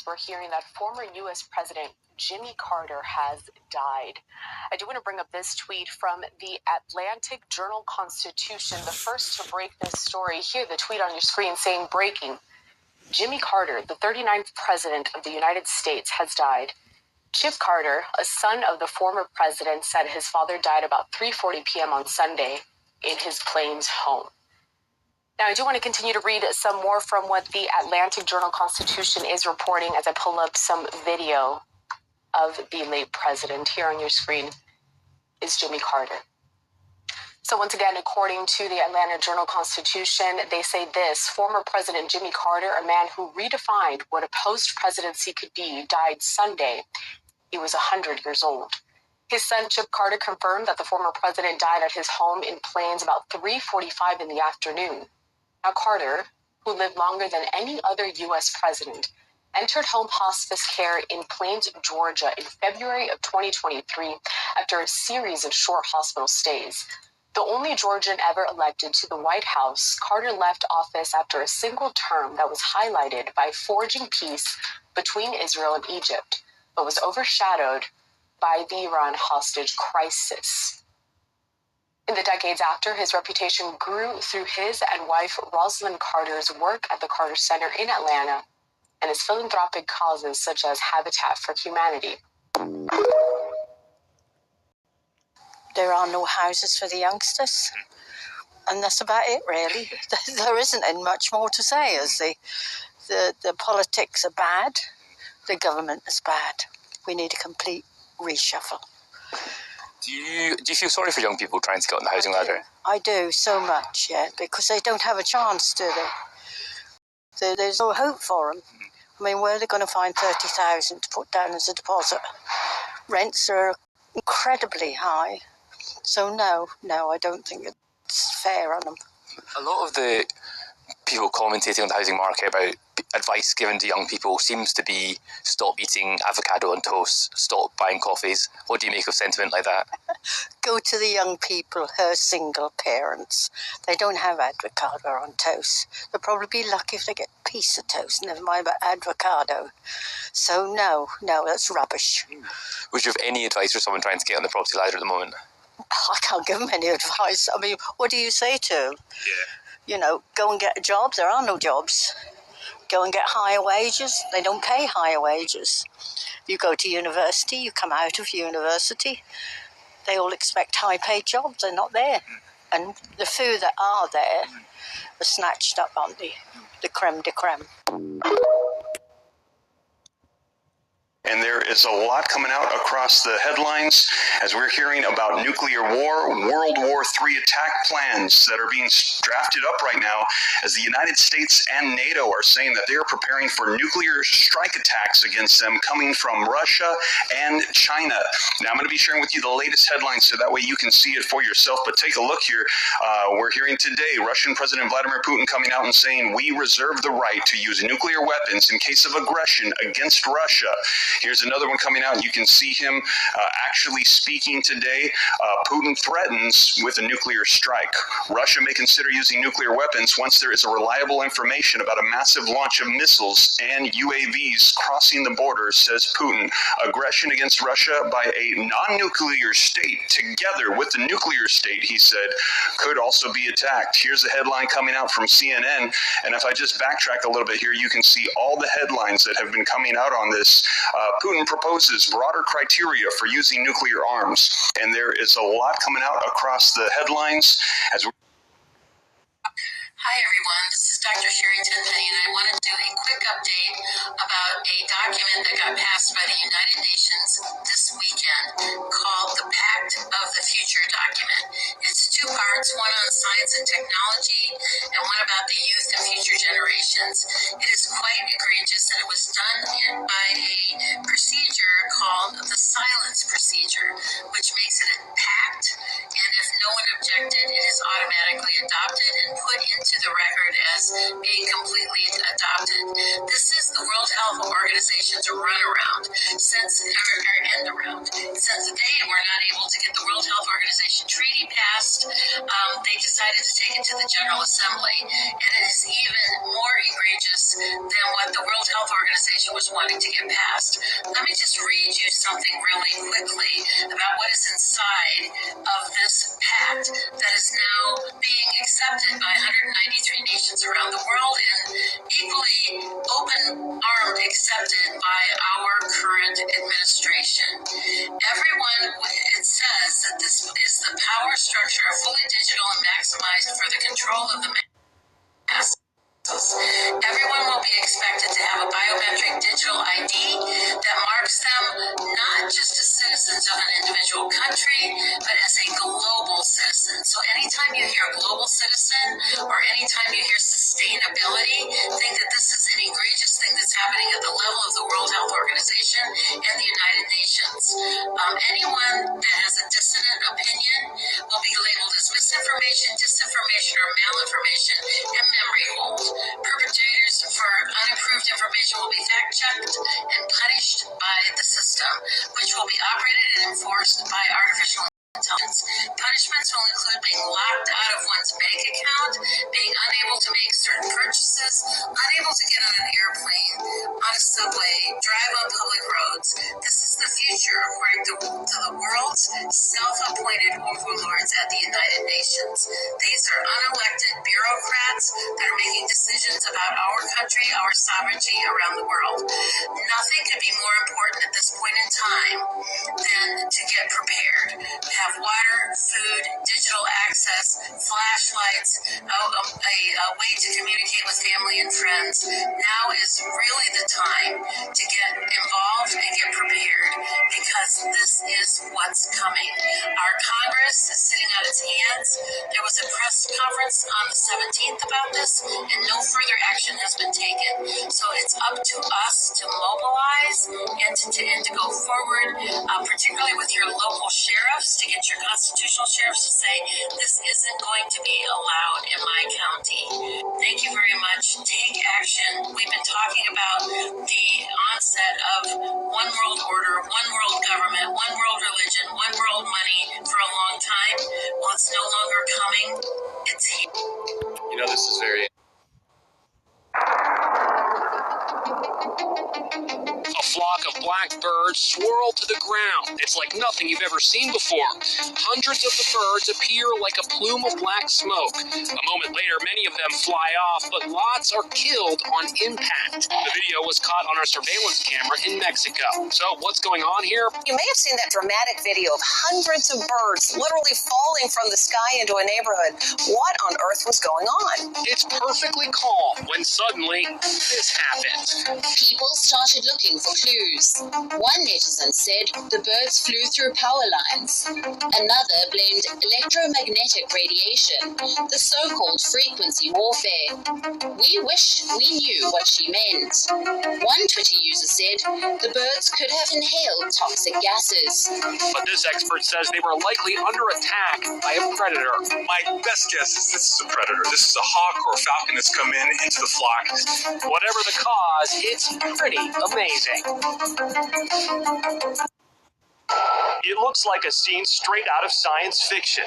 We're hearing that former U.S. President Jimmy Carter has died. I do want to bring up this tweet from the Atlantic Journal-Constitution, the first to break this story. Here, the tweet on your screen saying, breaking, Jimmy Carter, the 39th president of the United States, has died. Chip Carter, a son of the former president, said his father died about 3:40 p.m. on Sunday in his Plains home. Now, I do want to continue to read some more from what the Atlantic Journal-Constitution is reporting as I pull up some video of the late president. Here on your screen is Jimmy Carter. So once again, according to the Atlanta Journal-Constitution, they say this: former President Jimmy Carter, a man who redefined what a post-presidency could be, died Sunday. He was 100 years old. His son, Chip Carter, confirmed that the former president died at his home in Plains about 3:45 in the afternoon. Now, Carter, who lived longer than any other U.S. president, entered home hospice care in Plains, Georgia in February of 2023 after a series of short hospital stays. The only Georgian ever elected to the White House, Carter left office after a single term that was highlighted by forging peace between Israel and Egypt, but was overshadowed by the Iran hostage crisis. In the decades after, his reputation grew through his and wife Rosalind Carter's work at the Carter Center in Atlanta and his philanthropic causes such as Habitat for Humanity. There are no houses for the youngsters, and that's about it, really. There isn't much more to say, as the politics are bad, the government is bad. We need a complete reshuffle. Do you feel sorry for young people trying to get on the housing ladder? I do, so much, yeah, because they don't have a chance, do they? There's no hope for them. I mean, where are they going to find $30,000 to put down as a deposit? Rents are incredibly high. So no, I don't think it's fair on them. A lot of the people commentating on the housing market about advice given to young people seems to be stop eating avocado on toast, stop buying coffees. What do you make of sentiment like that? Go to the young people who are single parents. They don't have avocado on toast. They'll probably be lucky if they get a piece of toast, never mind about avocado. So no, that's rubbish. Would you have any advice for someone trying to get on the property ladder at the moment? I can't give them any advice. I mean, what do you say to them? Yeah. You know, go and get a job. There are no jobs. Go and get higher wages. They don't pay higher wages. You go to university, you come out of university, they all expect high-paid jobs. They're not there. And the few that are there are snatched up on the creme de creme. And there is a lot coming out across the headlines as we're hearing about nuclear war, World War III attack plans that are being drafted up right now as the United States and NATO are saying that they are preparing for nuclear strike attacks against them coming from Russia and China. Now, I'm going to be sharing with you the latest headlines so that way you can see it for yourself. But take a look here. We're hearing today Russian President Vladimir Putin coming out and saying, we reserve the right to use nuclear weapons in case of aggression against Russia. Here's another one coming out. You can see him actually speaking today. Putin threatens with a nuclear strike. Russia may consider using nuclear weapons once there is a reliable information about a massive launch of missiles and UAVs crossing the border, says Putin. Aggression against Russia by a non-nuclear state together with the nuclear state, he said, could also be attacked. Here's a headline coming out from CNN. And if I just backtrack a little bit here, you can see all the headlines that have been coming out on this. Putin proposes broader criteria for using nuclear arms. And there is a lot coming out across the headlines as we're Hi everyone, this is Dr. Sherrington Penny, and I want to do a quick update about a document that got passed by the United Nations this weekend called the Pact of the Future document. It's two parts, one on science and technology and one about the youth and future generations. It is quite egregious that it was done by a procedure called the silence procedure, which makes it a pact, and if no one objected, it is automatically adopted and put into the record as being completely adopted. This is the World Health Organization's runaround end around. Since they were not able to get the World Health Organization treaty passed, they decided to take it to the General Assembly. And it is even more egregious than what the World Health Organization was wanting to get passed. Let me just read you something really quickly about what is inside of this pact that is now being accepted by 193 nations around the world and equally open-armed accepted by our current administration. It says that this is the power structure, fully digital and maximized for the control of the mass. Everyone will be expected to have a biometric digital ID that marks them not just as citizens of an individual country, but as a global citizen. So anytime you hear global citizen or anytime you hear sustainability, think that this is an egregious thing that's happening at the level of the World Health Organization and the United Nations. Anyone that has a dissonant opinion will be labeled as misinformation, disinformation, or malinformation and memory hold. Perpetrators for unapproved information will be fact-checked and punished by the system, which will be operated and enforced by artificial intelligence. Punishments will include being locked out of one's bank account, being unable to make certain purchases, unable to get on an airplane, on a subway, drive on public roads. This is the future, according to the world's self-appointed overlords at the United Nations. These are unelected bureaucrats that are making decisions about our country, our sovereignty around the world. Nothing could be more important at this point in time than to get prepared. Have water, food, digital access, flashlights, a way to communicate with family and friends. Now is really the time to get involved and get prepared because this is what's coming. Our Congress is sitting on its hands. There was a press conference on the 17th about this and no further action has been taken. So it's up to us to mobilize and to go forward, particularly with your local sheriffs, to get your constitutional sheriffs to say this isn't going to be allowed in my county. Thank you very much. Take action. We've been talking about the onset of one world order, one world government, one world religion, one world money for a long time. Well, it's no longer coming. It's here. You know, this is very... A flock of blackbirds swirl to the ground. It's like nothing you've ever seen before. Hundreds of the birds appear like a plume of black smoke. A moment later, many of them fly off, but lots are killed on impact. The video was caught on our surveillance camera in Mexico. So what's going on here? You may have seen that dramatic video of hundreds of birds literally falling from the sky into a neighborhood. What on earth was going on? It's perfectly calm when suddenly this happened. People started looking for clues. One netizen said the birds flew through power lines. Another blamed electromagnetic radiation, the so-called frequency warfare. We wish we knew what she meant. One Twitter user said the birds could have inhaled toxic gases. But this expert says they were likely under attack by a predator. My best guess is this is a predator. This is a hawk or a falcon that's come into the flock. Whatever the cause, it's pretty amazing. It looks like a scene straight out of science fiction.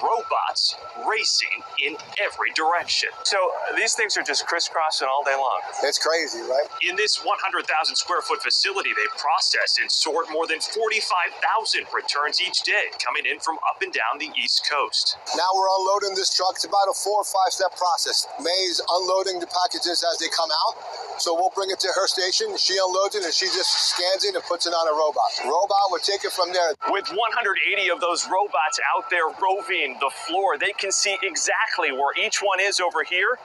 Robots racing in every direction. So these things are just crisscrossing all day long. It's crazy, right? In this 100,000 square foot facility, they process and sort more than 45,000 returns each day, coming in from up and down the East Coast. Now we're unloading this truck. It's about a 4 or 5 step process. May's unloading the packages as they come out. So we'll bring it to her station. She unloads it and she just scans it and puts it on a robot. Robot will take it from there. With 180 of those robots out there roving the floor, they can see exactly where each one is over here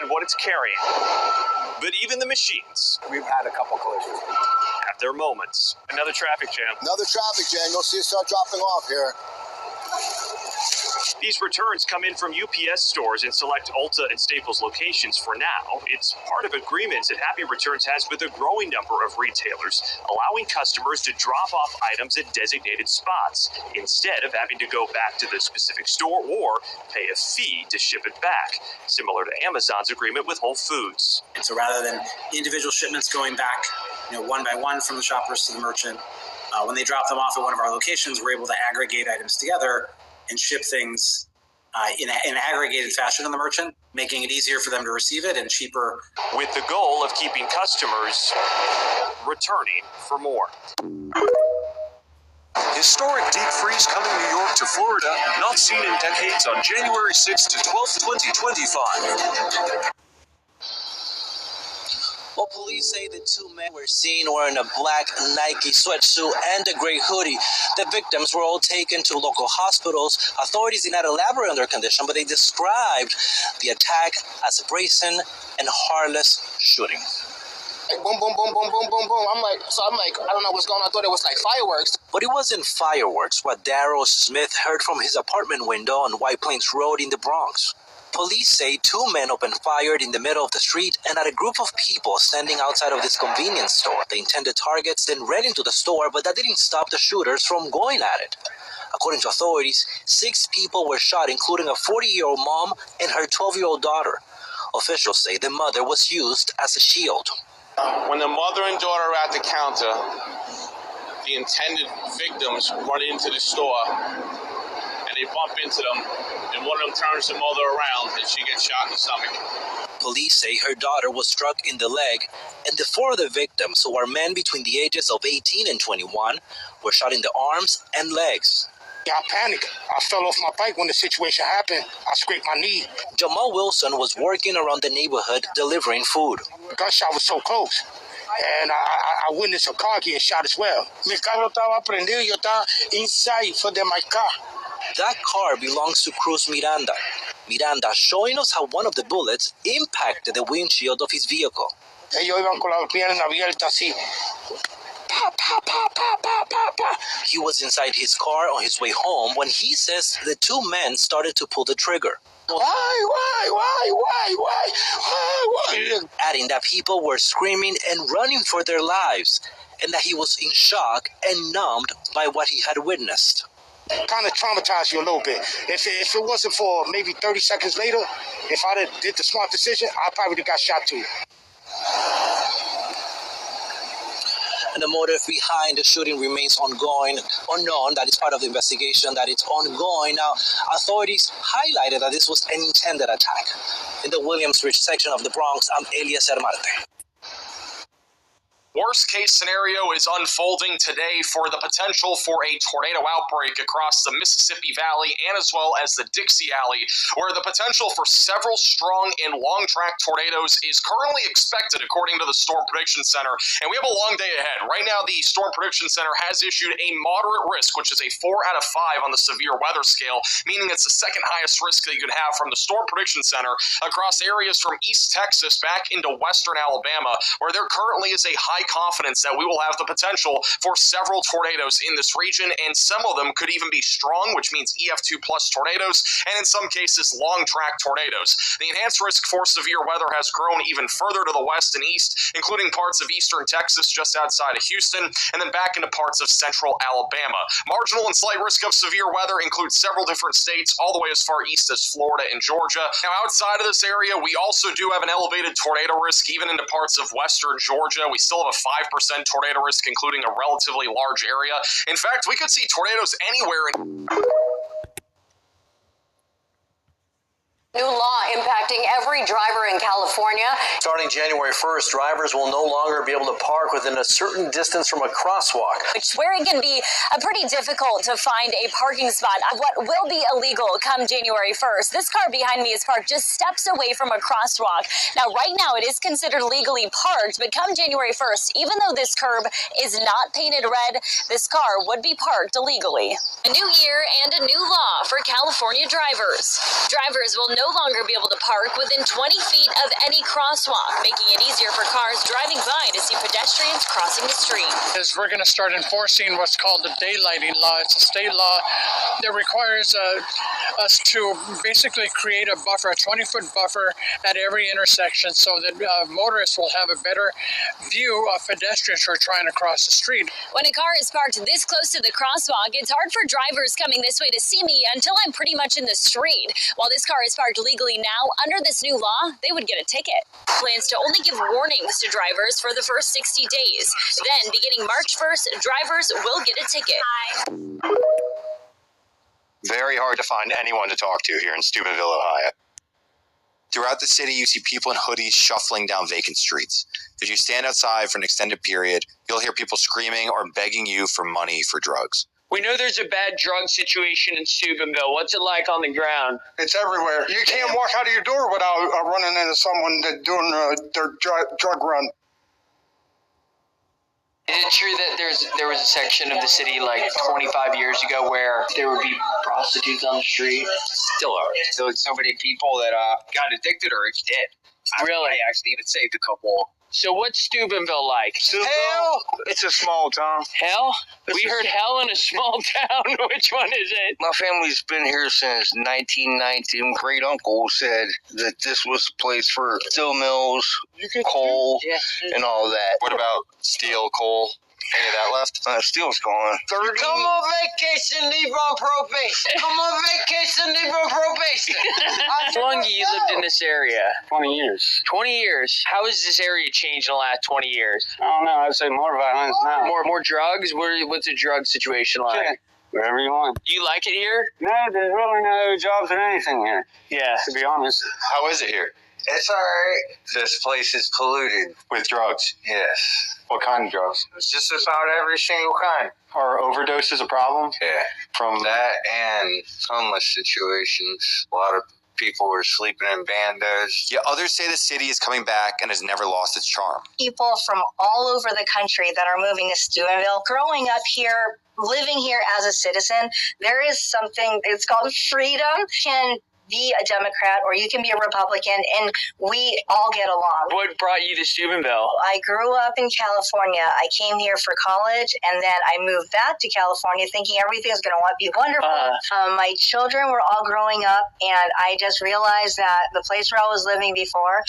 and what it's carrying. But even the machines, we've had a couple collisions, have their moments. Another traffic jam. Another traffic jam. You'll see it start dropping off here. These returns come in from UPS stores in select Ulta and Staples locations for now. It's part of agreements that Happy Returns has with a growing number of retailers, allowing customers to drop off items at designated spots instead of having to go back to the specific store or pay a fee to ship it back, similar to Amazon's agreement with Whole Foods. And so rather than individual shipments going back, one by one from the shoppers to the merchant, when they drop them off at one of our locations, we're able to aggregate items together and ship things in an aggregated fashion to the merchant, making it easier for them to receive it and cheaper. With the goal of keeping customers returning for more. Historic deep freeze coming New York to Florida, not seen in decades on January 6th to 12th, 2025. Well, police say the two men were seen wearing a black Nike sweatsuit and a gray hoodie. The victims were all taken to local hospitals. Authorities did not elaborate on their condition, but they described the attack as a brazen and heartless shooting. Boom, boom, boom, boom, boom, boom, boom. I'm like, I don't know what's going on. I thought it was like fireworks. But it wasn't fireworks, what Darrell Smith heard from his apartment window on White Plains Road in the Bronx. Police say two men opened fire in the middle of the street and at a group of people standing outside of this convenience store. The intended targets then ran into the store, but that didn't stop the shooters from going at it. According to authorities, 6 people were shot, including a 40-year-old mom and her 12-year-old daughter. Officials say the mother was used as a shield. When the mother and daughter are at the counter, the intended victims run into the store and they bump into them, and one of them turns the mother around and she gets shot in the stomach. Police say her daughter was struck in the leg, and the 4 of the victims, who are men between the ages of 18 and 21, were shot in the arms and legs. I panicked. I fell off my bike when the situation happened. I scraped my knee. Jamal Wilson was working around the neighborhood delivering food. The gunshot was so close. And I witnessed a car getting shot as well. Mi carro estaba prendido y yo estaba inside for my car. That car belongs to Cruz Miranda. Miranda showing us how one of the bullets impacted the windshield of his vehicle. Ellos iban con la pierna abierta así. He was inside his car on his way home when he says the 2 men started to pull the trigger. Why? Adding that people were screaming and running for their lives, and that he was in shock and numbed by what he had witnessed. Kind of traumatized you a little bit. If it wasn't for maybe 30 seconds later, if I did the smart decision, I probably would have got shot too. And the motive behind the shooting remains unknown. That is part of the investigation, that it's ongoing. Now, authorities highlighted that this was an intended attack. In the Williamsbridge section of the Bronx, I'm Eliezer Marte. Worst case scenario is unfolding today for the potential for a tornado outbreak across the Mississippi Valley and as well as the Dixie Alley, where the potential for several strong and long-track tornadoes is currently expected according to the Storm Prediction Center. And we have a long day ahead. Right now, the Storm Prediction Center has issued a moderate risk, which is a 4 out of 5 on the severe weather scale, meaning it's the second highest risk that you could have from the Storm Prediction Center across areas from East Texas back into western Alabama, where there currently is a high confidence that we will have the potential for several tornadoes in this region, and some of them could even be strong, which means EF2 plus tornadoes, and in some cases long track tornadoes. The enhanced risk for severe weather has grown even further to the west and east, including parts of eastern Texas just outside of Houston, and then back into parts of central Alabama. Marginal and slight risk of severe weather includes several different states, all the way as far east as Florida and Georgia. Now, outside of this area, we also do have an elevated tornado risk even into parts of western Georgia. We still have a 5% tornado risk, including a relatively large area. In fact, we could see tornadoes anywhere in... New law impacting every driver in California. Starting January 1st, drivers will no longer be able to park within a certain distance from a crosswalk. Where it can be pretty difficult to find a parking spot. What will be illegal come January 1st. This car behind me is parked just steps away from a crosswalk. Now, right now, it is considered legally parked, but come January 1st, even though this curb is not painted red, this car would be parked illegally. A new year and a new law for California drivers. Drivers will no longer be able to park within within 20 feet of any crosswalk, making it easier for cars driving by to see pedestrians crossing the street. We're going to start enforcing what's called the daylighting law. It's a state law that requires us to basically create a buffer, a 20-foot buffer at every intersection so that motorists will have a better view of pedestrians who are trying to cross the street. When a car is parked this close to the crosswalk, it's hard for drivers coming this way to see me until I'm pretty much in the street. While this car is parked legally now, under this new law, they would get a ticket. Plans to only give warnings to drivers for the first 60 days. Then, beginning March 1st, drivers will get a ticket. Very hard to find anyone to talk to here in Steubenville, Ohio. Throughout the city, you see people in hoodies shuffling down vacant streets. If you stand outside for an extended period, you'll hear people screaming or begging you for money for drugs. We know there's a bad drug situation in Steubenville. What's it like on the ground? It's everywhere. You can't walk out of your door without running into someone that's doing their drug run. Is it true that there was a section of the city like 25 years ago where there would be prostitutes on the street? Still are. So many people that got addicted or it's dead. Really? I actually even saved a couple. So what's Steubenville like? Hell! It's a small town. Hell? We heard hell in a small town. Which one is it? My family's been here since 1919. Great uncle said that this was a place for steel mills, coal, and all that. What about steel, coal? Any of that left? Steel's gone. Come on vacation, leave on probation. Come on vacation, leave on probation. How long you lived in this area? 20 years. 20 years. How has this area changed in the last 20 years? I don't know. I'd say more violence now. More drugs? What's the drug situation like? Yeah. Wherever you want. Do you like it here? No, there's really no jobs or anything here. Yeah. To be honest. How is it here? It's alright. This place is polluted. With drugs? Yes. What kind of drugs? It's just about every single kind. Are overdoses a problem? Yeah. From that and homeless situations. A lot of people were sleeping in bandos. Yet others say the city is coming back and has never lost its charm. People from all over the country that are moving to Steubenville, growing up here, living here as a citizen, there is something, it's called freedom. Can be a Democrat or you can be a Republican, and we all get along. What brought you to Steubenville? I grew up in California. I came here for college, and then I moved back to California thinking everything's going to be wonderful. My children were all growing up, and I just realized that the place where I was living before